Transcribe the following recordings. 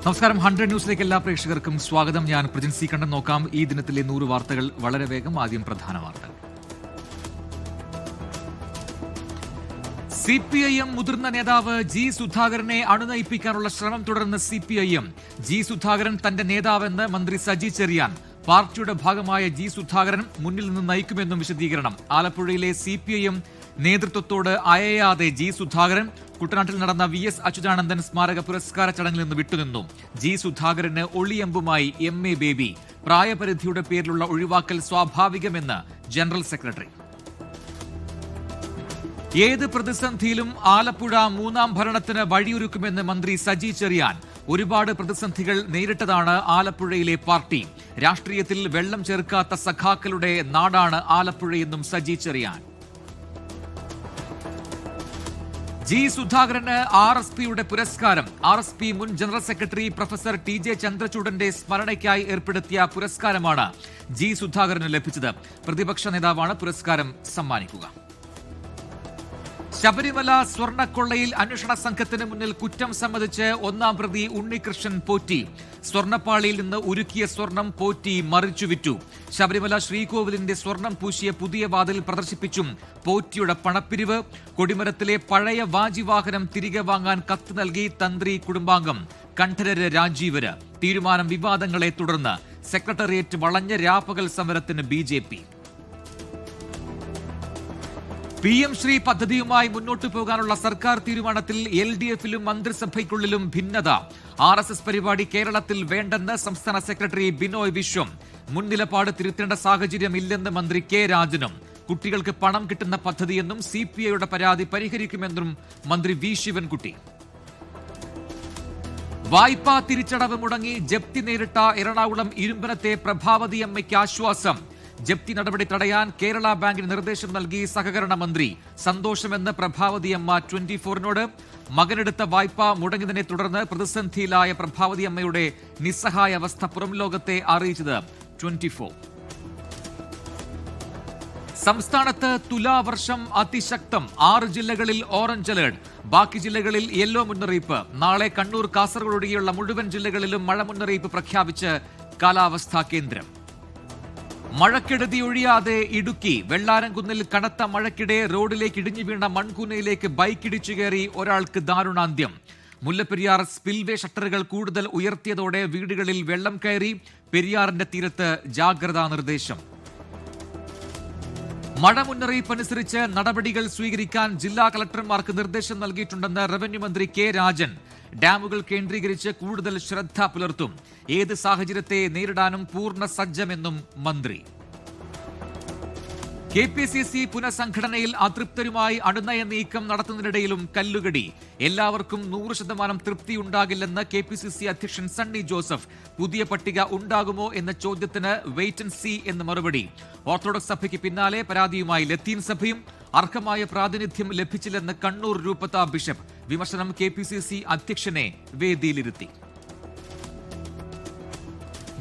നമസ്കാരം. 100 ന്യൂസിലേക്ക് എല്ലാ പ്രേക്ഷകർക്കും സ്വാഗതം. ഞാൻ പ്രജിൻസി കണ്ടൻ. നോക്കാം ഈ ദിനത്തിലെ 100 വാർത്തകൾ വളരെ വേഗം. ആദ്യം പ്രധാന വാർത്തകൾ. CPIM മുതിർന്ന നേതാവ് ജി സുധാകരനെ അണുനയിപ്പിക്കാനുള്ള ശ്രമം തുടർന്ന് CPIM. ജി സുധാകരൻ തന്റെ നേതാവെന്ന് മന്ത്രി സജി ചെറിയാൻ. പാർട്ടിയുടെ ഭാഗമായ ജി സുധാകരൻ മുന്നിൽ നിന്ന് നയിക്കുമെന്നും വിശദീകരണം. ആലപ്പുഴയിലെ CPIM നേതൃത്വത്തോട് അയയാതെ ജി സുധാകരൻ. കുട്ടനാട്ടിൽ നടന്ന VS അച്യുതാനന്ദൻ സ്മാരക പുരസ്കാര ചടങ്ങിൽ നിന്ന് വിട്ടുനിന്നു. ജി സുധാകരന് ഒളിയമ്പുമായി MA ബേബി. പ്രായപരിധിയുടെ പേരിലുള്ള ഒഴിവാക്കൽ സ്വാഭാവികമെന്ന് ജനറൽ സെക്രട്ടറി. ഏത് പ്രതിസന്ധിയിലും ആലപ്പുഴ മൂന്നാം ഭരണത്തിന് വഴിയൊരുക്കുമെന്ന് മന്ത്രി സജി ചെറിയാൻ. ഒരുപാട് പ്രതിസന്ധികൾ നേരിട്ടതാണ് ആലപ്പുഴയിലെ പാർട്ടി. രാഷ്ട്രീയത്തിൽ വെള്ളം ചേർക്കാത്ത സഖാക്കളുടെ നാടാണ് ആലപ്പുഴയെന്നും സജി ചെറിയാൻ. ജി സുധാകരന് RSPയുടെ പുരസ്കാരം. RSP മുൻ ജനറൽ സെക്രട്ടറി പ്രൊഫസർ TJ ചന്ദ്രചൂഡന്റെ സ്മരണയ്ക്കായി ഏർപ്പെടുത്തിയ പുരസ്കാരമാണ് ജി സുധാകരന് ലഭിച്ചത്. പ്രതിപക്ഷ നേതാവാണ് പുരസ്കാരം സമ്മാനിക്കുക. ശബരിമല സ്വർണ്ണക്കൊള്ളയിൽ അന്വേഷണ സംഘത്തിന് മുന്നിൽ കുറ്റം സമ്മതിച്ച് ഒന്നാം പ്രതി ഉണ്ണികൃഷ്ണൻ പോറ്റി. സ്വർണ്ണപ്പാളിയിൽ നിന്ന് ഉരുക്കിയ സ്വർണം പോറ്റി മറിച്ചുവിറ്റു. ശബരിമല ശ്രീകോവിലിന്റെ സ്വർണം പൂശിയ പുതിയ വാതിൽ പ്രദർശിപ്പിച്ചും പോറ്റിയുടെ പണപ്പിരിവ്. കൊടിമരത്തിലെ പഴയ വാജിവാഹനം തിരികെ വാങ്ങാൻ കത്ത് നൽകി തന്ത്രി കുടുംബാംഗം കണ്ഠരര് രാജീവര്. തീരുമാനം വിവാദങ്ങളെ തുടർന്ന് സെക്രട്ടേറിയറ്റ് വളഞ്ഞ രാപ്പകൽ സമരത്തിന് BJP. PM ശ്രീ പദ്ധതിയുമായി മുന്നോട്ടു പോകാനുള്ള സർക്കാർ തീരുമാനത്തിൽ LDFിലും മന്ത്രിസഭയ്ക്കുള്ളിലും ഭിന്നത. RSS പരിപാടി കേരളത്തിൽ വേണ്ടെന്ന് സംസ്ഥാന സെക്രട്ടറി ബിനോയ് വിശ്വം. മുൻനിലപാട് തിരുത്തേണ്ട സാഹചര്യം ഇല്ലെന്ന് മന്ത്രി K രാജനും. കുട്ടികൾക്ക് പണം കിട്ടുന്ന പദ്ധതിയെന്നും CPIയുടെ പരാതി പരിഹരിക്കുമെന്നും മന്ത്രി V ശിവൻകുട്ടി. വായ്പാ തിരിച്ചടവ് മുടങ്ങി ജപ്തി നേരിട്ട എറണാകുളം ഇരുമ്പനത്തെ പ്രഭാവതിയമ്മയ്ക്ക് ആശ്വാസം. ജപ്തി നടപടി തടയാൻ കേരള ബാങ്കിന് നിർദ്ദേശം നൽകി സഹകരണ മന്ത്രി. സന്തോഷമെന്ന് പ്രഭാവതിയമ്മ 24നോട്. മകനെടുത്ത വായ്പ മുടങ്ങിയതിനെ തുടർന്ന് പ്രതിസന്ധിയിലായ പ്രഭാവതിയമ്മയുടെ നിസ്സഹായ അവസ്ഥ പുറം ലോകത്തെ അറിയിച്ചത് 24. സംസ്ഥാനത്ത് തുലാവർഷം അതിശക്തം. 6 ജില്ലകളിൽ ഓറഞ്ച് അലർട്ട്. ബാക്കി ജില്ലകളിൽ യെല്ലോ മുന്നറിയിപ്പ്. നാളെ കണ്ണൂർ, കാസർഗോഡ് ഒഴികെയുള്ള മുഴുവൻ ജില്ലകളിലും മഴ മുന്നറിയിപ്പ് പ്രഖ്യാപിച്ച് കാലാവസ്ഥാ കേന്ദ്രം. മഴക്കെടുതി ഒഴിയാതെ ഇടുക്കി. വെള്ളാരംകുന്നിൽ കനത്ത മഴയ്ക്കിടെ റോഡിലേക്ക് ഇടിഞ്ഞു വീണ മൺകൂനയിലേക്ക് ബൈക്ക് ഇടിച്ചു കയറി ഒരാൾക്ക് ദാരുണാന്ത്യം. മുല്ലപ്പെരിയാർ സ്പിൽവേ ഷട്ടറുകൾ കൂടുതൽ ഉയർത്തിയതോടെ വീടുകളിൽ വെള്ളം കയറി. പെരിയാറിന്റെ തീരത്ത് ജാഗ്രതാ നിർദ്ദേശം. മഴ മുന്നറിയിപ്പ് അനുസരിച്ച് നടപടികൾ സ്വീകരിക്കാൻ ജില്ലാ കളക്ടർമാർക്ക് നിർദ്ദേശം നൽകിയിട്ടുണ്ടെന്ന് റവന്യൂ മന്ത്രി K രാജൻ. ഡാമുകൾ കേന്ദ്രീകരിച്ച് കൂടുതൽ ശ്രദ്ധ പുലർത്തും. ഏത് സാഹചര്യത്തെ നേരിടാനും പൂർണ്ണ സജ്ജമെന്നും മന്ത്രി. KPCC പുനഃസംഘടനയിൽ അതൃപ്തരുമായി അണുനയ നീക്കം നടത്തുന്നതിനിടയിലും കല്ലുകടി. എല്ലാവർക്കും 100% തൃപ്തിയുണ്ടാകില്ലെന്ന് KPCC അധ്യക്ഷൻ സണ്ണി ജോസഫ്. പുതിയ പട്ടിക ഉണ്ടാകുമോ എന്ന ചോദ്യത്തിന് വെയിറ്റ് ആൻഡ് സീ എന്ന് മറുപടി. ഓർത്തഡോക്സ് സഭയ്ക്ക് പിന്നാലെ പരാതിയുമായി ലത്തീൻ സഭയും. അർഹമായ പ്രാതിനിധ്യം ലഭിച്ചില്ലെന്ന് കണ്ണൂർ രൂപതാ ബിഷപ്പ്. വിമർശനം KPCC അധ്യക്ഷനെ വേദിയിലിരുത്തി.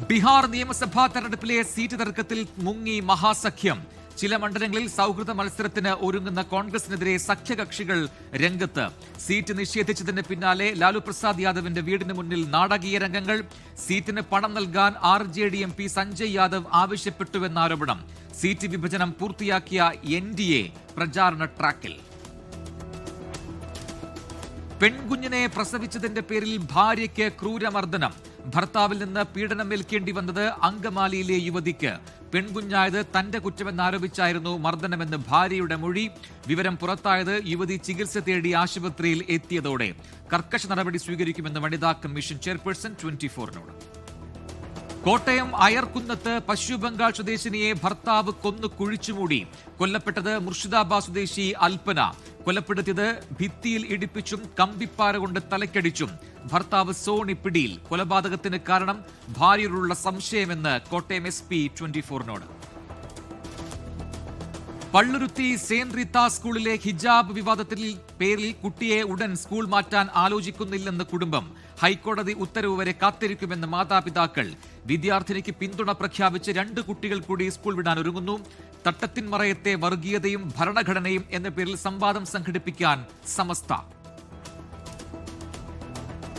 ബീഹാർ നിയമസഭാ തെരഞ്ഞെടുപ്പിലെ സീറ്റ് തർക്കത്തിൽ മുങ്ങി മഹാസഖ്യം. ചില മണ്ഡലങ്ങളിൽ സൗഹൃദ മത്സരത്തിന് ഒരുങ്ങുന്ന കോൺഗ്രസിനെതിരെ സഖ്യകക്ഷികൾ രംഗത്ത്. സീറ്റ് നിഷേധിച്ചതിന് പിന്നാലെ ലാലു പ്രസാദ് യാദവിന്റെ വീടിന് മുന്നിൽ നാടകീയ രംഗങ്ങൾ. സീറ്റിന് പണം നൽകാൻ RJD MP സഞ്ജയ് യാദവ് ആവശ്യപ്പെട്ടുവെന്ന ആരോപണം. സീറ്റ് വിഭജനം പൂർത്തിയാക്കിയ NDA പ്രചാരണ ട്രാക്കിൽ. പെൺകുഞ്ഞിനെ പ്രസവിച്ചതിന്റെ പേരിൽ ഭാര്യയ്ക്ക് ക്രൂരമർദ്ദനം. ഭർത്താവിൽ നിന്ന് പീഡനമേൽക്കേണ്ടി വന്നത് അങ്കമാലിയിലെ യുവതിക്ക്. പെൺകുഞ്ഞായത് തന്റെ കുറ്റമെന്നാരോപിച്ചായിരുന്നു മർദ്ദനമെന്ന് ഭാര്യയുടെ മൊഴി. വിവരം പുറത്തായത് യുവതി ചികിത്സ തേടി ആശുപത്രിയിൽ എത്തിയതോടെ. കർക്കശ നടപടി സ്വീകരിക്കുമെന്ന് വനിതാ കമ്മീഷൻ ചെയർപേഴ്സൺ 24നോട്. കോട്ടയം അയർക്കുന്നത്ത് പശ്ചിമബംഗാൾ സ്വദേശിനിയെ ഭർത്താവ് കൊന്നു കുഴിച്ചുമൂടി. കൊല്ലപ്പെട്ടത് മുർഷിദാബാദ് സ്വദേശി അൽപ്പന. കൊലപ്പെടുത്തിയത് ഭിത്തിയിൽ ഇടിപ്പിച്ചും കമ്പിപ്പാര കൊണ്ട് തലക്കടിച്ചും. ഭർത്താവ് സോണി പിടിയിൽ. കൊലപാതകത്തിന് കാരണം ഭാര്യയോടുള്ള സംശയമെന്ന് കോട്ടയം SP 24നോട്. പള്ളുരുത്തി സെന്റ് റീത്ത സ്കൂളിലെ ഹിജാബ് വിവാദത്തിൽ പേരിൽ കുട്ടിയെ ഉടൻ സ്കൂൾ മാറ്റാൻ ആലോചിക്കുന്നില്ലെന്ന് കുടുംബം. ഹൈക്കോടതി ഉത്തരവ് വരെ കാത്തിരിക്കുമെന്ന് മാതാപിതാക്കൾ. വിദ്യാർത്ഥിനിക്ക് പിന്തുണ പ്രഖ്യാപിച്ച് 2 കുട്ടികൾ കൂടി സ്കൂൾ വിടാൻ ഒരുങ്ങുന്നു. തട്ടത്തിൻമറയത്തെ വർഗീയതയും ഭരണഘടനയും എന്ന പേരിൽ സംവാദം സംഘടിപ്പിക്കാൻ സമസ്ത.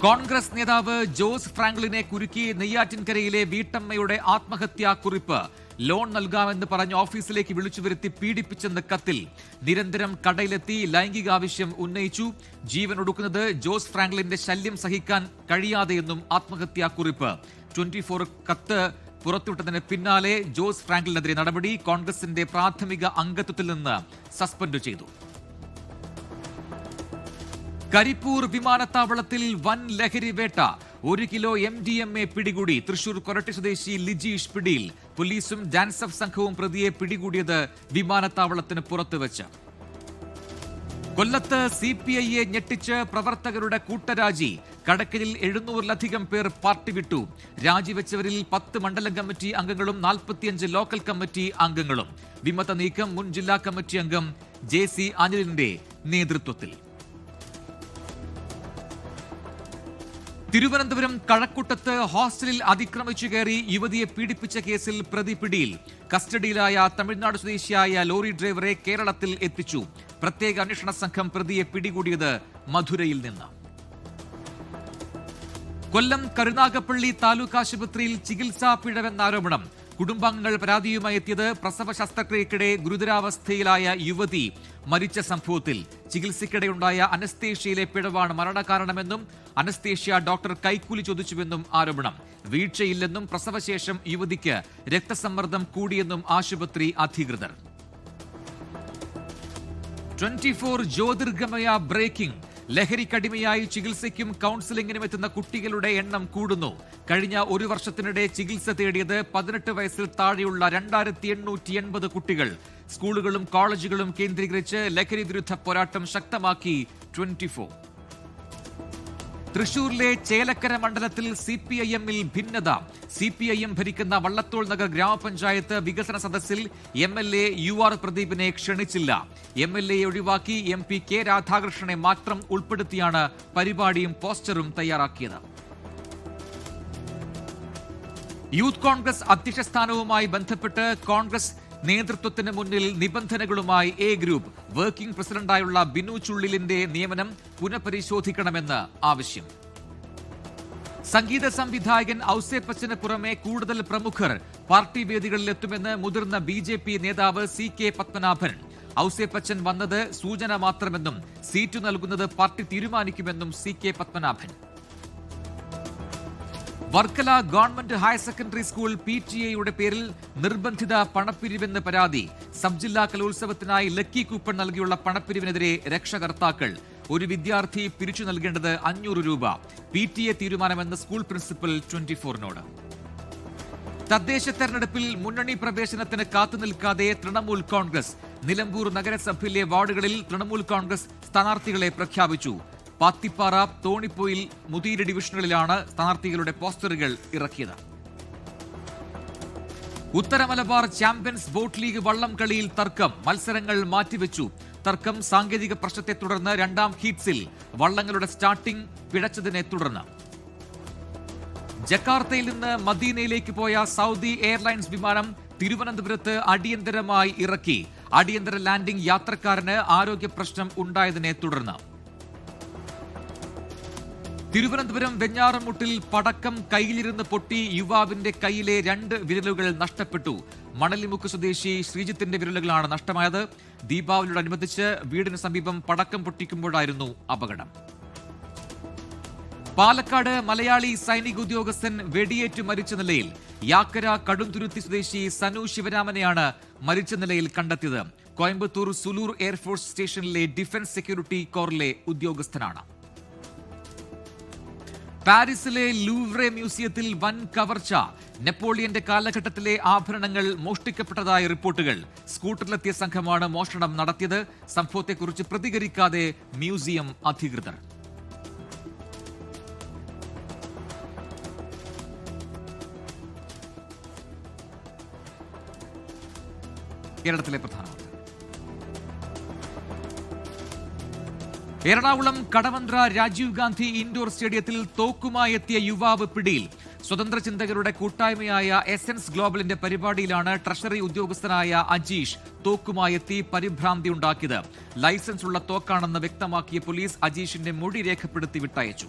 കോൺഗ്രസ് നേതാവ് ജോസ് ഫ്രാങ്ക്ലിനെ കുരുക്കി നെയ്യാറ്റിൻകരയിലെ വീട്ടമ്മയുടെ ആത്മഹത്യാ കുറിപ്പ്. ലോൺ നൽകാമെന്ന് പറഞ്ഞ് ഓഫീസിലേക്ക് വിളിച്ചു വരുത്തി പീഡിപ്പിച്ചെന്ന കത്തിൽ നിരന്തരം കടയിലെത്തി ലൈംഗികാവശ്യം ഉന്നയിച്ചു. ജീവൻ ഒടുക്കുന്നത് ജോസ് ഫ്രാങ്ക്ലിന്റെ ശല്യം സഹിക്കാൻ കഴിയാതെയെന്നും ആത്മഹത്യാ കുറിപ്പ്. 24 കത്ത് പുറത്തുവിട്ടതിന് പിന്നാലെ ജോസ് ഫ്രാങ്ക്ലിനെതിരെ നടപടി. കോൺഗ്രസിന്റെ പ്രാഥമിക അംഗത്വത്തിൽ നിന്ന് സസ്പെൻഡ് ചെയ്തു. കരിപ്പൂർ വിമാനത്താവളത്തിൽ വൻ ലഹരി വേട്ട. 1 കിലോ MDMA പിടികൂടി. തൃശൂർ കൊരട്ടി സ്വദേശി ലിജീഷ് പിടിയിൽ. പോലീസും ഡാൻസഫ് സംഘവും പ്രതിയെ പിടികൂടിയത് വിമാനത്താവളത്തിന് പുറത്തുവച്ച്. കൊല്ലത്ത് CPIയെ ഞെട്ടിച്ച് പ്രവർത്തകരുടെ കൂട്ടരാജി. കടക്കലിൽ 700-ലധികം പേർ പാർട്ടി വിട്ടു. രാജിവെച്ചവരിൽ 10 മണ്ഡലം കമ്മിറ്റി അംഗങ്ങളും 45 ലോക്കൽ കമ്മിറ്റി അംഗങ്ങളും. വിമത നീക്കം മുൻ ജില്ലാ കമ്മിറ്റി അംഗം JC അനിലിന്റെ നേതൃത്വത്തിൽ. തിരുവനന്തപുരം കഴക്കൂട്ടത്ത് ഹോസ്റ്റലിൽ അതിക്രമിച്ചു കയറി യുവതിയെ പീഡിപ്പിച്ച കേസിൽ പ്രതി പിടിയിൽ. കസ്റ്റഡിയിലായ തമിഴ്നാട് സ്വദേശിയായ ലോറി ഡ്രൈവറെ കേരളത്തിൽ എത്തിച്ചു. പ്രത്യേക അന്വേഷണ സംഘം പ്രതിയെ പിടികൂടിയത് മധുരയിൽ നിന്ന്. കൊല്ലം കരുനാഗപ്പള്ളി താലൂക്ക് ആശുപത്രിയിൽ ചികിത്സാ പിഴവെന്ന ആരോപണം. കുടുംബാംഗങ്ങൾ പരാതിയുമായി എത്തിയത് പ്രസവ ശസ്ത്രക്രിയക്കിടെ ഗുരുതരാവസ്ഥയിലായ യുവതി മരിച്ച സംഭവത്തിൽ. ചികിത്സയ്ക്കിടെയുണ്ടായ അനസ്തേഷ്യയിലെ പിഴവാണ് മരണകാരണമെന്നും അനസ്തേഷ്യ ഡോക്ടർ കൈക്കൂലി ചോദിച്ചുവെന്നും ആരോപണം. വീഴ്ചയില്ലെന്നും പ്രസവശേഷം യുവതിക്ക് രക്തസമ്മർദ്ദം കൂടിയെന്നും ആശുപത്രി അധികൃതർ. 24 ജ്യോതിർഗമയ ബ്രേക്കിംഗ്. ലഹരിക്കടിമയായി ചികിത്സയ്ക്കും കൗൺസിലിംഗിനും എത്തുന്ന കുട്ടികളുടെ എണ്ണം കൂടുന്നു. കഴിഞ്ഞ 1 വർഷത്തിനിടെ ചികിത്സ തേടിയത് 18 വയസ്സിൽ താഴെയുള്ള 2880 കുട്ടികൾ. സ്കൂളുകളും കോളേജുകളും കേന്ദ്രീകരിച്ച് ലഹരി വിരുദ്ധ പോരാട്ടം ശക്തമാക്കി 24. തൃശൂരിലെ ചേലക്കര മണ്ഡലത്തിൽ CPIM-ൽ ഭിന്നത. CPIM ഭരിക്കുന്ന വള്ളത്തോൾ നഗർ ഗ്രാമപഞ്ചായത്ത് വികസന സദസ്സിൽ MLA UR പ്രദീപിനെ ക്ഷണിച്ചില്ല. MLA ഒഴിവാക്കി MP K രാധാകൃഷ്ണനെ മാത്രം ഉൾപ്പെടുത്തിയാണ് പരിപാടിയും പോസ്റ്ററും തയ്യാറാക്കിയത്. യൂത്ത് കോൺഗ്രസ് അധ്യക്ഷ സ്ഥാനവുമായി ബന്ധപ്പെട്ട് കോൺഗ്രസ് നേതൃത്വത്തിന് മുന്നിൽ നിബന്ധനകളുമായി A ഗ്രൂപ്പ്. വർക്കിംഗ് പ്രസിഡന്റായുള്ള ബിനു ചുള്ളിലിന്റെ നിയമനം പുനഃപരിശോധിക്കണമെന്ന് ആവശ്യം. സംഗീത സംവിധായകൻ ഔസേപ്പച്ചന് പുറമെ കൂടുതൽ പ്രമുഖർ പാർട്ടി വേദികളിലെത്തുമെന്ന് മുതിർന്ന BJP നേതാവ് CK പത്മനാഭൻ. ഔസേപ്പച്ചൻ വന്നത് സൂചന മാത്രമെന്നും സീറ്റ് നൽകുന്നത് പാർട്ടി തീരുമാനിക്കുമെന്നും CK Padmanabhan. Varkala government higher secondary school PTA പേരിൽ നിർബന്ധിത പണപ്പിരിവെന്ന് പരാതി. സബ് ജില്ലാ കലോത്സവത്തിനായി ലക്കി കൂപ്പൺ നൽകിയുള്ള പണപ്പിരിവിനെതിരെ രക്ഷകർത്താക്കൾ. ഒരു വിദ്യാർത്ഥി പിരിച്ചു നൽകേണ്ടത് 500 രൂപ. PTA തീരുമാനമെന്ന് സ്കൂൾ പ്രിൻസിപ്പൽ 24നോട്. തദ്ദേശ തെരഞ്ഞെടുപ്പിൽ മുന്നണി പ്രവേശനത്തിന് കാത്തുനിൽക്കാതെ തൃണമൂൽ കോൺഗ്രസ്. നിലമ്പൂർ നഗരസഭയിലെ വാർഡുകളിൽ തൃണമൂൽ കോൺഗ്രസ് സ്ഥാനാർത്ഥികളെ പ്രഖ്യാപിച്ചു. പാത്തിപ്പാറ, തോണിപ്പൊയിൽ, മുതിര ഡിവിഷനുകളിലാണ് സ്ഥാനാർത്ഥികളുടെ പോസ്റ്ററുകൾ ഇറക്കിയത്. ഉത്തര മലബാർ ചാമ്പ്യൻസ് ബോട്ട് ലീഗ് വള്ളം കളിയിൽ തർക്കം. മത്സരങ്ങൾ മാറ്റിവെച്ചു. തർക്കം സാങ്കേതിക പ്രശ്നത്തെ തുടർന്ന് 2ാം ഹീറ്റ്സിൽ വള്ളങ്ങളുടെ സ്റ്റാർട്ടിംഗ് പിഴച്ചതിനെ തുടർന്ന്. ജക്കാർത്തയിൽ നിന്ന് മദീനയിലേക്ക് പോയ സൗദി എയർലൈൻസ് വിമാനം തിരുവനന്തപുരത്ത് അടിയന്തരമായി ഇറക്കി. അടിയന്തര ലാൻഡിംഗ് യാത്രക്കാരന് ആരോഗ്യ പ്രശ്നം ഉണ്ടായതിനെ തുടർന്ന്. തിരുവനന്തപുരം വെഞ്ഞാറമൂട്ടിൽ പടക്കം കയ്യിലിരുന്ന് പൊട്ടി യുവാവിന്റെ കയ്യിലെ 2 വിരലുകൾ നഷ്ടപ്പെട്ടു. മണലിമുക്ക് സ്വദേശി ശ്രീജിത്തിന്റെ വിരലുകളാണ് നഷ്ടമായത്. ദീപാവലിയോടനുബന്ധിച്ച് വീടിന് സമീപം പടക്കം പൊട്ടിക്കുമ്പോഴായിരുന്നു അപകടം. പാലക്കാട് മലയാളി സൈനിക ഉദ്യോഗസ്ഥൻ വെടിയേറ്റ് മരിച്ച നിലയിൽ. യാക്കര കടുംതുരുത്തി സ്വദേശി സനു ശിവരാമനെയാണ് മരിച്ച നിലയിൽ കണ്ടെത്തിയത്. കോയമ്പത്തൂർ സുലൂർ എയർഫോഴ്സ് സ്റ്റേഷനിലെ ഡിഫൻസ് സെക്യൂരിറ്റി കോറിലെ ഉദ്യോഗസ്ഥനാണ്. പാരീസിലെ ലൂവ്രെ മ്യൂസിയത്തിൽ വൻ കവർച്ച. നെപ്പോളിയന്റെ കാലഘട്ടത്തിലെ ആഭരണങ്ങൾ മോഷ്ടിക്കപ്പെട്ടതായ റിപ്പോർട്ടുകൾ. സ്കൂട്ടറിലെത്തിയ സംഘമാണ് മോഷണം നടത്തിയത്. സംഭവത്തെക്കുറിച്ച് പ്രതികരിക്കാതെ മ്യൂസിയം അധികൃതർ. കേരളത്തിലെ പ്രധാന എറണാകുളം കടവന്ത്ര രാജീവ് ഗാന്ധി ഇൻഡോർ സ്റ്റേഡിയത്തിൽ തോക്കുമായി എത്തിയ യുവാവ് പിടിയിൽ. സ്വതന്ത്ര ചിന്തകരുടെ കൂട്ടായ്മയായ എസൻസ് ഗ്ലോബലിന്റെ പരിപാടിയിലാണ് ട്രഷറി ഉദ്യോഗസ്ഥനായ അജീഷ് തോക്കുമായി എത്തി പരിഭ്രാന്തി ഉണ്ടാക്കിയത്. ലൈസൻസ് ഉള്ള തോക്കാണെന്ന് വ്യക്തമാക്കിയ പോലീസ് അജീഷിന്റെ മൊഴി രേഖപ്പെടുത്തി വിട്ടയച്ചു.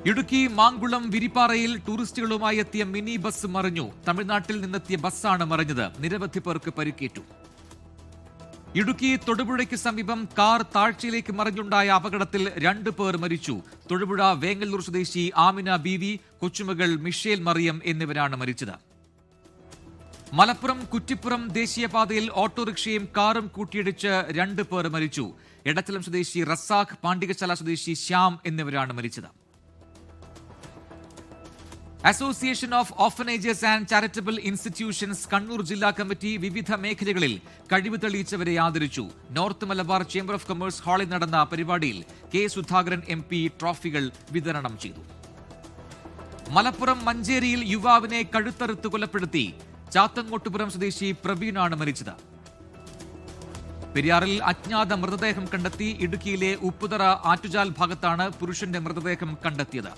ഇടുക്കി മാങ്കുളം വിരിപ്പാറയിൽ ടൂറിസ്റ്റുകളുമായി എത്തിയ മിനി ബസ് മറിഞ്ഞു. തമിഴ്നാട്ടിൽ നിന്നെത്തിയ ബസ്സാണ് മറിഞ്ഞത്. നിരവധി പേർക്ക് പരിക്കേറ്റു. ഇടുക്കി തൊടുപുഴയ്ക്ക് സമീപം കാർ താഴ്ചയിലേക്ക് മറിഞ്ഞുണ്ടായ അപകടത്തിൽ 2 പേർ മരിച്ചു. തൊടുപുഴ വേങ്ങല്ലൂർ സ്വദേശി ആമിന ബീവി, കൊച്ചുമകൾ മിഷേൽ മറിയം എന്നിവരാണ് മരിച്ചത്. മലപ്പുറം കുറ്റിപ്പുറം ദേശീയപാതയിൽ ഓട്ടോറിക്ഷയും കാറും കൂട്ടിയിടിച്ച് 2 പേർ മരിച്ചു. എടച്ചലം സ്വദേശി റസാഖ്, പാണ്ടികശാല സ്വദേശി ശ്യാം എന്നിവരാണ് മരിച്ചത്. Association of orphanages and charitable institutions Kannur ജില്ലാ കമ്മിറ്റി വിവിധ മേഖലകളിൽ കഴിവ് തെളിയിച്ചവരെ ആദരിച്ചു. North Malabar chamber of commerce ഹാളിൽ നടന്ന പരിപാടിയിൽ കെ സുധാകരൻ MP ട്രോഫികൾ വിതരണം ചെയ്തു. മലപ്പുറം മഞ്ചേരിയിൽ യുവാവിനെ കഴുത്തറുത്ത് കൊലപ്പെടുത്തി. ചാത്തങ്ങോട്ടുപുറം സ്വദേശി പ്രവീണാണ് മരിച്ചത്. പെരിയാറിൽ അജ്ഞാത മൃതദേഹം കണ്ടെത്തി. ഇടുക്കിയിലെ ഉപ്പുതറ ആറ്റുചാൽ ഭാഗത്താണ് പുരുഷന്റെ മൃതദേഹം കണ്ടെത്തിയത്.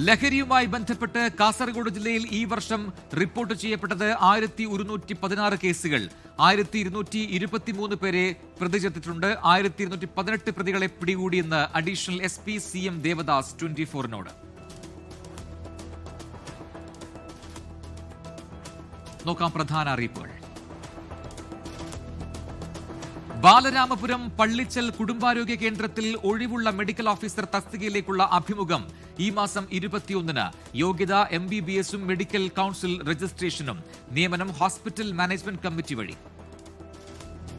ലഹരിയുമായി ബന്ധപ്പെട്ട് കാസർഗോഡ് ജില്ലയിൽ ഈ വർഷം റിപ്പോർട്ട് ചെയ്യപ്പെട്ടത് 1116 കേസുകൾ. 1223 പേരെ പ്രതി ചേർത്തിട്ടുണ്ട്. 1218 പ്രതികളെ പിടികൂടിയെന്ന് അഡീഷണൽ SP CM ദേവദാസ് 24-നോട്. നോക്കാം പ്രധാന അറിയിപ്പുകൾ. ബാലരാമപുരം പള്ളിച്ചൽ കുടുംബാരോഗ്യ കേന്ദ്രത്തിൽ ഒഴിവുള്ള മെഡിക്കൽ ഓഫീസർ തസ്തികയിലേക്കുള്ള അഭിമുഖം ഈ മാസം 21-ന്. യോഗ്യത MBBS-ഉം മെഡിക്കൽ കൗൺസിൽ രജിസ്ട്രേഷനും. നിയമനം ഹോസ്പിറ്റൽ മാനേജ്മെന്റ് കമ്മിറ്റി വഴി.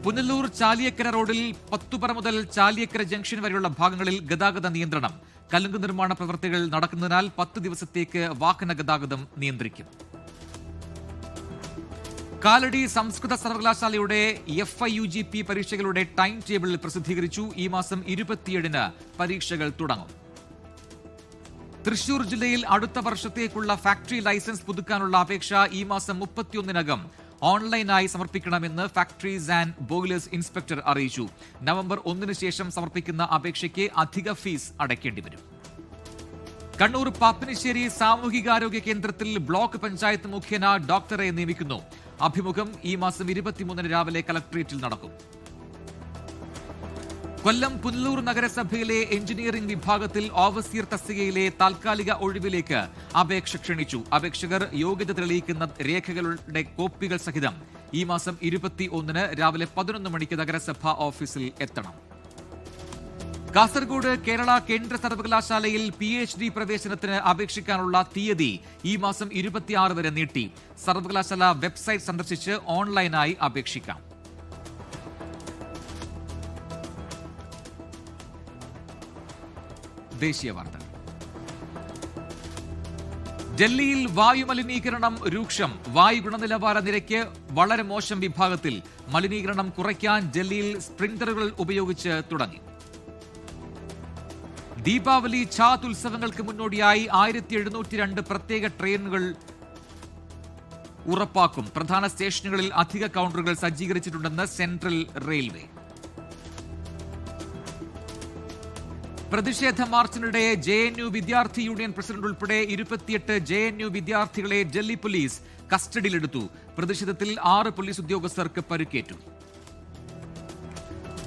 പുനലൂർ ചാലിയക്കര റോഡിൽ പത്തുപറ മുതൽ ചാലിയക്കര ജംഗ്ഷൻ വരെയുള്ള ഭാഗങ്ങളിൽ ഗതാഗത നിയന്ത്രണം. കലുങ്ക് നിർമ്മാണ പ്രവൃത്തികൾ നടക്കുന്നതിനാൽ 10 ദിവസത്തേക്ക് വാഹന ഗതാഗതം നിയന്ത്രിക്കും. കാലടി സംസ്കൃത സർവകലാശാലയുടെ FIUGP പരീക്ഷകളുടെ ടൈം ടേബിൾ പ്രസിദ്ധീകരിച്ചു. ഈ മാസം 27-ന് പരീക്ഷകൾ തുടങ്ങും. തൃശൂർ ജില്ലയിൽ അടുത്ത വർഷത്തേക്കുള്ള ഫാക്ടറി ലൈസൻസ് പുതുക്കാനുള്ള അപേക്ഷ ഈ മാസം 31-നകം ഓൺലൈനായി സമർപ്പിക്കണമെന്ന് ഫാക്ടറീസ് ആൻഡ് ബോയിലേഴ്സ് ഇൻസ്പെക്ടർ അറിയിച്ചു. നവംബർ 1-ന് ശേഷം സമർപ്പിക്കുന്ന അപേക്ഷയ്ക്ക് അധിക ഫീസ് അടയ്ക്കേണ്ടി വരും. കണ്ണൂർ പാപ്പിനിശ്ശേരി സാമൂഹികാരോഗ്യ കേന്ദ്രത്തിൽ ബ്ലോക്ക് പഞ്ചായത്ത് മുഖ്യന ഡോക്ടറെ നിയമിക്കുന്നു. അഭിമുഖം ഈ മാസം 23-ന് രാവിലെ കലക്ടറേറ്റിൽ നടക്കും. കൊല്ലം പുനലൂർ നഗരസഭയിലെ എഞ്ചിനീയറിംഗ് വിഭാഗത്തിൽ ഓവർസിയർ തസ്തികയിലെ താൽക്കാലിക ഒഴിവിലേക്ക് അപേക്ഷ ക്ഷണിച്ചു. അപേക്ഷകർ യോഗ്യത തെളിയിക്കുന്ന രേഖകളുടെ കോപ്പികൾ സഹിതം ഈ മാസം 21-ന് രാവിലെ 11 മണിക്ക് നഗരസഭാ ഓഫീസിൽ എത്തണം. കാസർഗോഡ് കേരള കേന്ദ്ര സർവകലാശാലയിൽ PhD പ്രവേശനത്തിന് അപേക്ഷിക്കാനുള്ള തീയതി ഈ മാസം 26 വരെ നീട്ടി. സർവകലാശാല വെബ്സൈറ്റ് സന്ദർശിച്ച് ഓൺലൈനായി അപേക്ഷിക്കാം. ദേശീയ വാർത്തകൾ. ഡൽഹിയിൽ വായുമലിനീകരണം രൂക്ഷം. വായു ഗുണനിലവാര നിരക്ക് വളരെ മോശം വിഭാഗത്തിൽ. മലിനീകരണം കുറയ്ക്കാൻ ഡൽഹിയിൽ സ്പ്രിംഗ്ലറുകൾ ഉപയോഗിച്ച് തുടങ്ങി. ദീപാവലി ഛാത് ഉത്സവങ്ങൾക്ക് മുന്നോടിയായി 1702 പ്രത്യേക ട്രെയിനുകൾ ഉറപ്പാക്കും. പ്രധാന സ്റ്റേഷനുകളിൽ അധിക കൗണ്ടറുകൾ സജ്ജീകരിച്ചിട്ടുണ്ടെന്ന് സെൻട്രൽ റെയിൽവേ. പ്രതിഷേധ മാർച്ചിനിടെ JNU വിദ്യാർത്ഥി യൂണിയൻ പ്രസിഡന്റ് ഉൾപ്പെടെ 28 JNU വിദ്യാർത്ഥികളെ ഡൽഹി പോലീസ് കസ്റ്റഡിയിലെടുത്തു. പ്രതിഷേധത്തിൽ 6 പോലീസ് ഉദ്യോഗസ്ഥർക്ക് പരിക്കേറ്റു.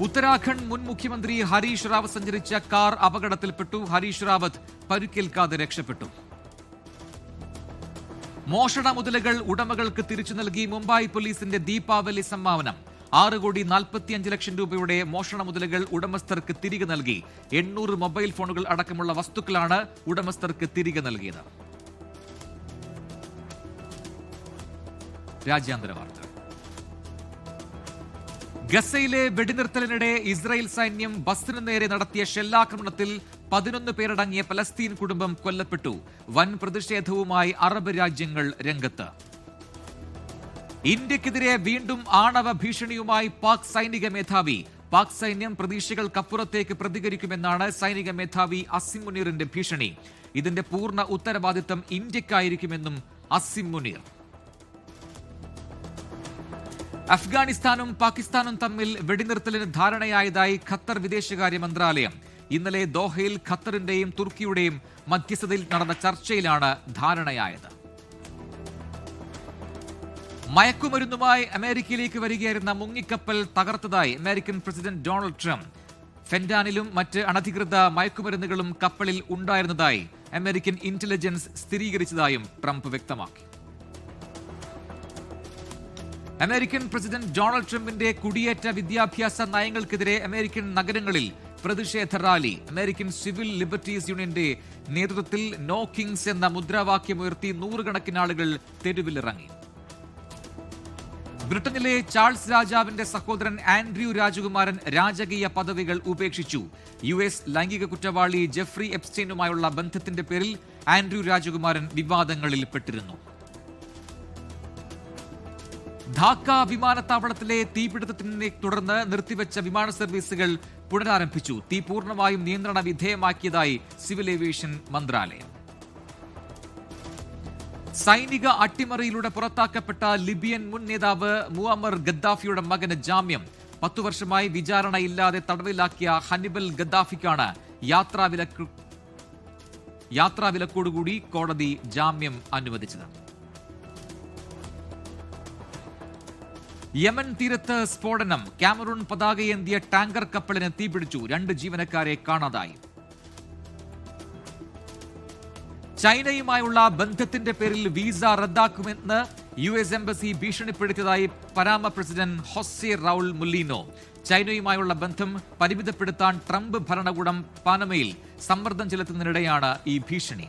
ഉത്തരാഖണ്ഡ് മുൻ മുഖ്യമന്ത്രി ഹരീഷ് റാവത്ത് സഞ്ചരിച്ച കാർ അപകടത്തിൽപ്പെട്ടു. ഹരീഷ് റാവത്ത് പരിക്കേൽക്കാതെ രക്ഷപ്പെട്ടു. മോഷണ മുതലുകൾ ഉടമകൾക്ക് തിരിച്ചു നൽകി മുംബൈ പോലീസിന്റെ ദീപാവലി സമ്മാനം. 6,45 ലക്ഷം രൂപയുടെ മോഷണ മുതലുകൾ ഉടമസ്ഥർക്ക് തിരികെ നൽകി. 800 മൊബൈൽ ഫോണുകൾ അടക്കമുള്ള വസ്തുക്കളാണ് ഉടമസ്ഥർക്ക് തിരികെ നൽകിയത്. രാജ്യാന്തര വാർത്തകൾ. ഗസയിലെ വെടിനിർത്തലിനിടെ ഇസ്രായേൽ സൈന്യം ബസിന് നേരെ നടത്തിയ ഷെല്ലാക്രമണത്തിൽ 11 പേരടങ്ങിയ പലസ്തീൻ കുടുംബം കൊല്ലപ്പെട്ടു. വൻ പ്രതിഷേധവുമായി അറബ് രാജ്യങ്ങൾ രംഗത്ത്. ഇന്ത്യക്കെതിരെ വീണ്ടും ആണവ ഭീഷണിയുമായി പാക് സൈനിക മേധാവി. പാക് സൈന്യം പ്രതീക്ഷകൾക്കപ്പുറത്തേക്ക് പ്രതികരിക്കുമെന്നാണ് സൈനിക മേധാവി അസിം മുനീറിന്റെ ഭീഷണി. ഇതിന്റെ പൂർണ്ണ ഉത്തരവാദിത്തം ഇന്ത്യക്കായിരിക്കുമെന്നും അസിം മുനീർ. അഫ്ഗാനിസ്ഥാനും പാകിസ്ഥാനും തമ്മിൽ വെടിനിർത്തലിന് ധാരണയായതായി ഖത്തർ വിദേശകാര്യ മന്ത്രാലയം. ഇന്നലെ ദോഹയിൽ ഖത്തറിന്റെയും തുർക്കിയുടെയും മധ്യസ്ഥതയിൽ നടന്ന ചർച്ചയിലാണ് ധാരണയായത്. മയക്കുമരുന്നുമായി അമേരിക്കയിലേക്ക് വരികയായിരുന്ന മുങ്ങിക്കപ്പൽ തകർത്തതായി അമേരിക്കൻ പ്രസിഡന്റ് ഡൊണാൾഡ് ട്രംപ്. ഫെന്റാനിലും മറ്റ് അനധികൃത മയക്കുമരുന്നുകളും കപ്പലിൽ ഉണ്ടായിരുന്നതായി അമേരിക്കൻ ഇന്റലിജൻസ് സ്ഥിരീകരിച്ചതായും ട്രംപ് വ്യക്തമാക്കി. അമേരിക്കൻ പ്രസിഡന്റ് ഡൊണാൾഡ് ട്രംപിന്റെ കുടിയേറ്റ വിദ്യാഭ്യാസ നയങ്ങൾക്കെതിരെ അമേരിക്കൻ നഗരങ്ങളിൽ പ്രതിഷേധ റാലി. അമേരിക്കൻ സിവിൽ ലിബർട്ടീസ് യൂണിയന്റെ നേതൃത്വത്തിൽ നോ കിങ്സ് എന്ന മുദ്രാവാക്യമുയർത്തി നൂറുകണക്കിന് ആളുകൾ തെരുവിലിറങ്ങി. ബ്രിട്ടനിലെ ചാൾസ് രാജാവിന്റെ സഹോദരൻ ആൻഡ്രൂ രാജകുമാരൻ രാജകീയ പദവികൾ ഉപേക്ഷിച്ചു. US ലൈംഗിക കുറ്റവാളി ജെഫ്രി എപ്സ്റ്റൈനുമായുള്ള ബന്ധത്തിന്റെ പേരിൽ ആൻഡ്രൂ രാജകുമാരൻ വിവാദങ്ങളിൽ പെട്ടിരുന്നു. ധാക്ക വിമാനത്താവളത്തിലെ തീപിടുത്തത്തിനെ തുടർന്ന് നിർത്തിവെച്ച വിമാന സർവീസുകൾ പുനരാരംഭിച്ചു. തീ പൂർണ്ണമായും നിയന്ത്രണ വിധേയമാക്കിയതായി സിവിൽ ഏവിയേഷൻ മന്ത്രാലയം. സൈനിക അട്ടിമറിയിലൂടെ പുറത്താക്കപ്പെട്ട ലിബിയൻ മുൻ നേതാവ് മുഅമ്മർ ഗദ്ദാഫിയുടെ മകന് ജാമ്യം. 10 വർഷമായി വിചാരണയില്ലാതെ തടവിലാക്കിയ ഹന്നിബൽ ഗദ്ദാഫിക്കാണ് യാത്രാവിലക്കോടുകൂടി കോടതി ജാമ്യം അനുവദിച്ചത്. യമൻ തീരത്ത് സ്ഫോടനം. കാമറൂൺ പതാകയേന്തിയ ടാങ്കർ കപ്പലിന് തീപിടിച്ചു. 2 ജീവനക്കാരെ കാണാതായി. ചൈനയുമായുള്ള ബന്ധത്തിന്റെ പേരിൽ വിസ റദ്ദാക്കുമെന്ന് US എംബസി ഭീഷണിപ്പെടുത്തിയതായി Panama president Jose Raul Mulino. ചൈനയുമായുള്ള ബന്ധം പരിമിതപ്പെടുത്താൻ ട്രംപ് ഭരണകൂടം പനാമയിൽ സമ്മർദ്ദം ചെലുത്തുന്നതിനിടെയാണ് ഈ ഭീഷണി.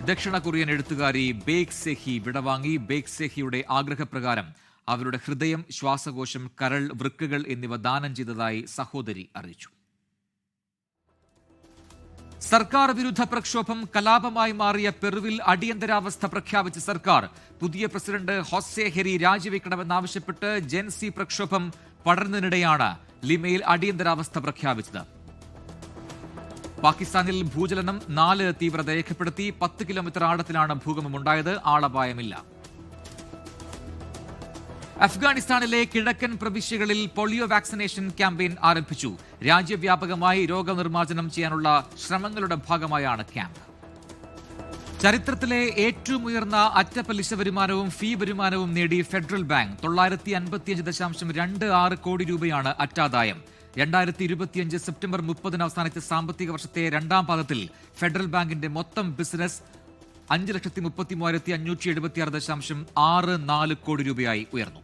ദക്ഷിണ കൊറിയൻ എഴുത്തുകാരി ബേക് സെഹി വിടവാങ്ങി. ബേക് സെഹിയുടെ ആഗ്രഹപ്രകാരം അവരുടെ ഹൃദയം, ശ്വാസകോശം, കരൾ, വൃക്കകൾ എന്നിവ ദാനം ചെയ്തതായി സഹോദരി അറിയിച്ചു. സർക്കാർ വിരുദ്ധ പ്രക്ഷോഭം കലാപമായി മാറിയ പെറുവിൽ അടിയന്തരാവസ്ഥ പ്രഖ്യാപിച്ച സർക്കാർ. പുതിയ പ്രസിഡന്റ് ഹൊസെ ഹെരി രാജിവെക്കണമെന്നാവശ്യപ്പെട്ട് ജെൻസി പ്രക്ഷോഭം പടർന്നതിനിടെയാണ് ലിമയിൽ അടിയന്തരാവസ്ഥ പ്രഖ്യാപിച്ചത്. പാകിസ്ഥാനിൽ ഭൂചലനം 4 തീവ്രത രേഖപ്പെടുത്തി. 10 കിലോമീറ്റർ ആഴത്തിലാണ് ഭൂകമ്പമുണ്ടായത്. ആളപായമില്ല. അഫ്ഗാനിസ്ഥാനിലെ കിഴക്കൻ പ്രവിശ്യകളിൽ പോളിയോ വാക്സിനേഷൻ ക്യാമ്പയിൻ ആരംഭിച്ചു. രാജ്യവ്യാപകമായി രോഗനിർമ്മാർജ്ജനം ചെയ്യാനുള്ള ശ്രമങ്ങളുടെ ഭാഗമായാണ് ക്യാമ്പ്. ചരിത്രത്തിലെ ഏറ്റവും ഉയർന്ന അറ്റപലിശ വരുമാനവും ഫീ വരുമാനവും നേടി ഫെഡറൽ ബാങ്ക്. 955.26 കോടി രൂപയാണ് അറ്റാദായം. 2025 സെപ്റ്റംബർ 30 അവസാനിച്ച സാമ്പത്തിക വർഷത്തെ 2ാം പാദത്തിൽ ഫെഡറൽ ബാങ്കിന്റെ മൊത്തം ബിസിനസ് 5,33,576.64 കോടി രൂപയായി ഉയർന്നു.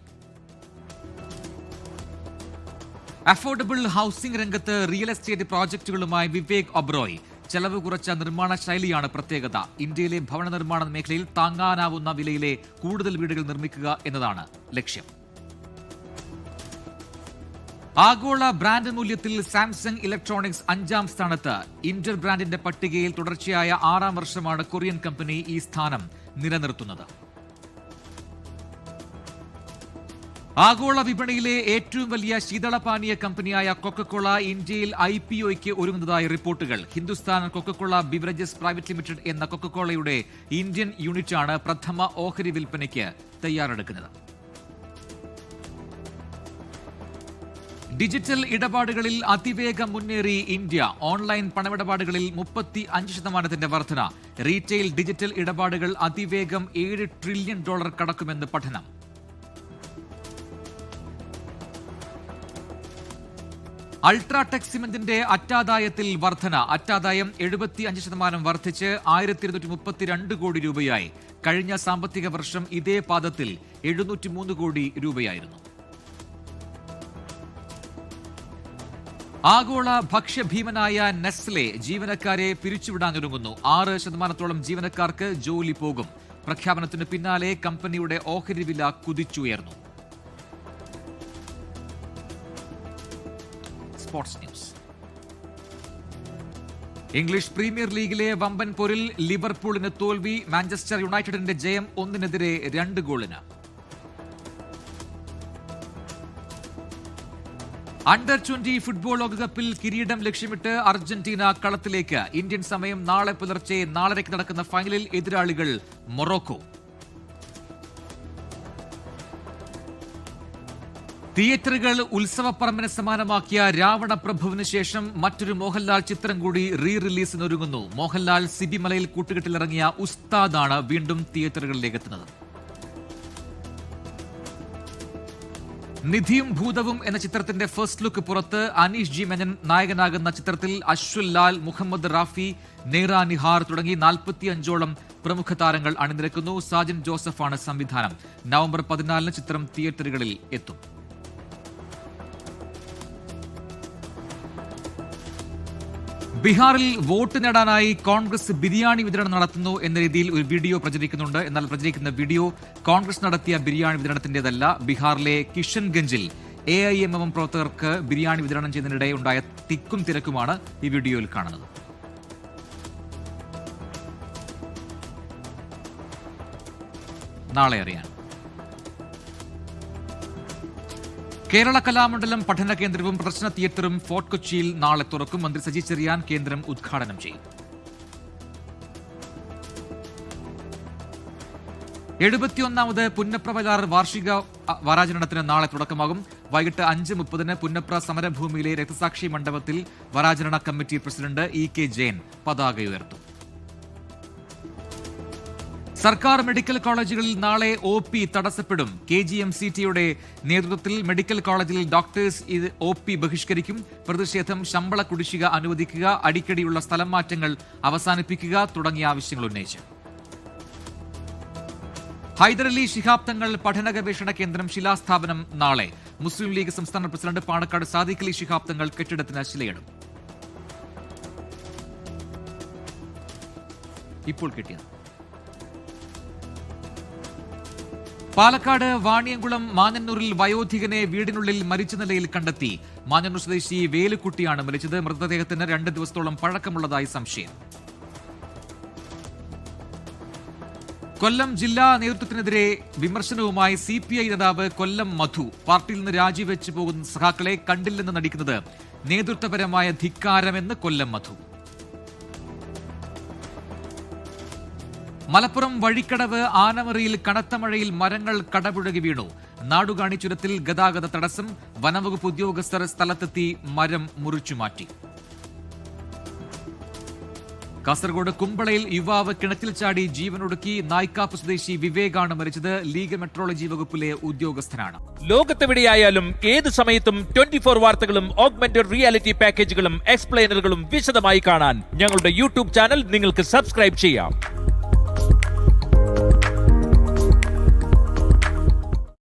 അഫോർഡബിൾ ഹൌസിംഗ് രംഗത്ത് റിയൽ എസ്റ്റേറ്റ് പ്രോജക്ടുകളുമായി വിവേക് ഒബ്രോയ്. ചെലവ് കുറച്ച നിർമ്മാണ ശൈലിയാണ് പ്രത്യേകത. ഇന്ത്യയിലെ ഭവന നിർമ്മാണ മേഖലയിൽ താങ്ങാനാവുന്ന വിലയിലെ കൂടുതൽ വീടുകൾ നിർമ്മിക്കുക എന്നതാണ് ലക്ഷ്യം. ആഗോള ബ്രാൻഡ് മൂല്യത്തിൽ സാംസങ് ഇലക്ട്രോണിക്സ് 5ാം സ്ഥാനത്ത്. ഇന്റർ ബ്രാൻഡിന്റെ പട്ടികയിൽ തുടർച്ചയായ 6ാം വർഷമാണ് കൊറിയൻ കമ്പനി ഈ സ്ഥാനം നിലനിർത്തുന്നത്. ആഗോള വിപണിയിലെ ഏറ്റവും വലിയ ശീതളപാനീയ കമ്പനിയായ കൊക്കക്കോള ഇന്ത്യയിൽ IPOയ്ക്ക് ഒരുങ്ങുന്നതായി റിപ്പോർട്ടുകൾ. Hindustan Coca Cola beverages private limited എന്ന കൊക്കക്കോളയുടെ ഇന്ത്യൻ യൂണിറ്റാണ് പ്രഥമ ഓഹരി വിൽപ്പനയ്ക്ക് തയ്യാറെടുക്കുന്നത്. ഡിജിറ്റൽ ഇടപാടുകളിൽ അതിവേഗം മുന്നേറി ഇന്ത്യ. ഓൺലൈൻ പണമിടപാടുകളിൽ 35% വർധന. റീറ്റെയിൽ ഡിജിറ്റൽ ഇടപാടുകൾ അതിവേഗം $7 ട്രില്യൺ കടക്കുമെന്ന് പഠനം. അൾട്രാടെക് സിമന്റിന്റെ അറ്റാദായത്തിൽ വർധന. അറ്റാദായം 75% വർദ്ധിച്ച് 1,232 കോടി രൂപയായി. കഴിഞ്ഞ സാമ്പത്തിക വർഷം ഇതേ പാദത്തിൽ 703 കോടി രൂപയായിരുന്നു. ആഗോള ഭക്ഷ്യഭീമനായ നെസ്ലെ ജീവനക്കാരെ പിരിച്ചുവിടാനൊരുങ്ങുന്നു. 6% ജീവനക്കാർക്ക് ജോലി പോകും. പ്രഖ്യാപനത്തിന് പിന്നാലെ കമ്പനിയുടെ ഓഹരി വില കുതിച്ചുയർന്നു. Sports news. ഇംഗ്ലീഷ് പ്രീമിയർ ലീഗിലെ വമ്പൻ പോരിൽ ലിവർപൂളിന് തോൽവി. മാഞ്ചസ്റ്റർ യുണൈറ്റഡിന്റെ ജയം 1-നെതിരെ 2 ഗോളിന്. അണ്ടർ 20 ഫുട്ബോൾ ലോകകപ്പിൽ കിരീടം ലക്ഷ്യമിട്ട് അർജന്റീന കളത്തിലേക്ക്. ഇന്ത്യൻ സമയം നാളെ പുലർച്ചെ 4:30 നടക്കുന്ന ഫൈനലിൽ എതിരാളികൾ മൊറോക്കോ. തിയേറ്ററുകൾ ഉത്സവപ്പറമ്പിന് സമാനമാക്കിയ രാവണപ്രഭുവിന് ശേഷം മറ്റൊരു മോഹൻലാൽ ചിത്രം കൂടി റിലീസിനൊരുങ്ങുന്നു. മോഹൻലാൽ സിബിമലയിൽ കൂട്ടുകെട്ടിലിറങ്ങിയ ഉസ്താദാണ് വീണ്ടും തിയേറ്ററുകളിലേക്ക് എത്തുന്നത്. നിധിയും ഭൂതവും എന്ന ചിത്രത്തിന്റെ ഫസ്റ്റ് ലുക്ക് പുറത്ത്. അനീഷ് ജി മെനൻ നായകനാകുന്ന ചിത്രത്തിൽ അശ്വൽ ലാൽ, മുഹമ്മദ് റാഫി, നേറ നിഹാർ തുടങ്ങി 45ഓളം പ്രമുഖ താരങ്ങൾ അണിനിരക്കുന്നു. സാജൻ ജോസഫാണ് സംവിധാനം. നവംബർ 14 ചിത്രം തിയേറ്ററുകളിൽ എത്തും. ബീഹാറിൽ വോട്ട് നേടാനായി കോൺഗ്രസ് ബിരിയാണി വിതരണം നടത്തുന്നു എന്ന രീതിയിൽ ഒരു വീഡിയോ പ്രചരിക്കുന്നുണ്ട്. എന്നാൽ പ്രചരിക്കുന്ന വീഡിയോ കോൺഗ്രസ് നടത്തിയ ബിരിയാണി വിതരണത്തിന്റേതല്ല. ബീഹാറിലെ കിഷൻഗഞ്ചിൽ AIMM പ്രവർത്തകർക്ക് ബിരിയാണി വിതരണം ചെയ്യുന്നതിനിടെ ഉണ്ടായ തിക്കും തിരക്കുമാണ് ഈ വീഡിയോയിൽ കാണുന്നത്. നാളെ അറിയാൻ. കേരള കലാമണ്ഡലം പഠന കേന്ദ്രവും പ്രദർശന തിയേറ്ററും ഫോർട്ട് കൊച്ചിയിൽ നാളെ തുറക്കും. മന്ത്രി സജി ചെറിയാൻ കേന്ദ്രം ഉദ്ഘാടനം ചെയ്യും. 71ാമത് പുന്നപ്ര വയലാർ വാർഷിക വാരാചരണത്തിന് നാളെ തുടക്കമാകും. വൈകിട്ട് 5:30 പുന്നപ്ര സമരഭൂമിയിലെ രക്തസാക്ഷി മണ്ഡപത്തിൽ വാരാചരണ കമ്മിറ്റി പ്രസിഡന്റ് EK ജയൻ പതാക ഉയർത്തും. സർക്കാർ മെഡിക്കൽ കോളേജുകളിൽ നാളെ OP തടസ്സപ്പെടും. KGMCTയുടെ നേതൃത്വത്തിൽ മെഡിക്കൽ കോളേജിൽ ഡോക്ടേഴ്സ് OP ബഹിഷ്കരിക്കും. പ്രതിഷേധം ശമ്പള കുടിശ്ശിക അനുവദിക്കുക, അടിക്കടിയുള്ള സ്ഥലം മാറ്റങ്ങൾ അവസാനിപ്പിക്കുക തുടങ്ങിയ ആവശ്യങ്ങൾ ഉന്നയിച്ചു. ഹൈദരലി ശിഹാബ് തങ്ങൾ പഠന ഗവേഷണ കേന്ദ്രം ശിലാസ്ഥാപനം നാളെ. മുസ്ലിം ലീഗ് സംസ്ഥാന പ്രസിഡന്റ് പാണക്കാട് സാദിഖ് അലി ശിഹാബ് തങ്ങൾ കെട്ടിടത്തിന് ശിലയിടും. ഇപ്പോൾ കിട്ടിയത്. പാലക്കാട് വാണിയംകുളം മാഞ്ഞന്നൂരിൽ വയോധികനെ വീടിനുള്ളിൽ മരിച്ച നിലയിൽ കണ്ടെത്തി. മാഞ്ഞന്നൂർ സ്വദേശി വേലുക്കുട്ടിയാണ് മരിച്ചത്. മൃതദേഹത്തിന് 2 ദിവസത്തോളം പഴക്കമുള്ളതായി സംശയം. കൊല്ലം ജില്ലാ നേതൃത്വത്തിനെതിരെ വിമർശനവുമായി CPI നേതാവ് കൊല്ലം മധു. പാർട്ടിയിൽ നിന്ന് രാജിവെച്ച് പോകുന്ന സഖാക്കളെ കണ്ടില്ലെന്ന് നടിക്കുന്നത് നേതൃത്വപരമായ ധിക്കാരമെന്ന് കൊല്ലം മധു. മലപ്പുറം വഴിക്കടവ് ആനമറിയിൽ കനത്ത മഴയിൽ മരങ്ങൾ കടപുഴകി വീണു. നാടുകാണി ചുരത്തിൽ ഗതാഗത തടസ്സം. വനംവകുപ്പ് ഉദ്യോഗസ്ഥർ സ്ഥലത്തെത്തി മരം മുറിച്ചുമാറ്റി. കാസർഗോഡ് കുമ്പളയിൽ യുവാവ് കിണറ്റിൽ ചാടി ജീവനൊടുക്കി. നായ്ക്കാപ്പ് സ്വദേശി വിവേകാണ് മരിച്ചത്. ലീഗ് മെട്രോളജി വകുപ്പിലെ ഉദ്യോഗസ്ഥനാണ്. ലോകത്തെവിടെയായാലും ഏത് സമയത്തും 24 വാർത്തകളും ഓഗ്മെന്റഡ് റിയാലിറ്റി പാക്കേജുകളും എക്സ്പ്ലെയിനറുകളും വിശദമായി കാണാൻ ഞങ്ങളുടെ YouTube ചാനൽ നിങ്ങൾക്ക് സബ്സ്ക്രൈബ് ചെയ്യാം.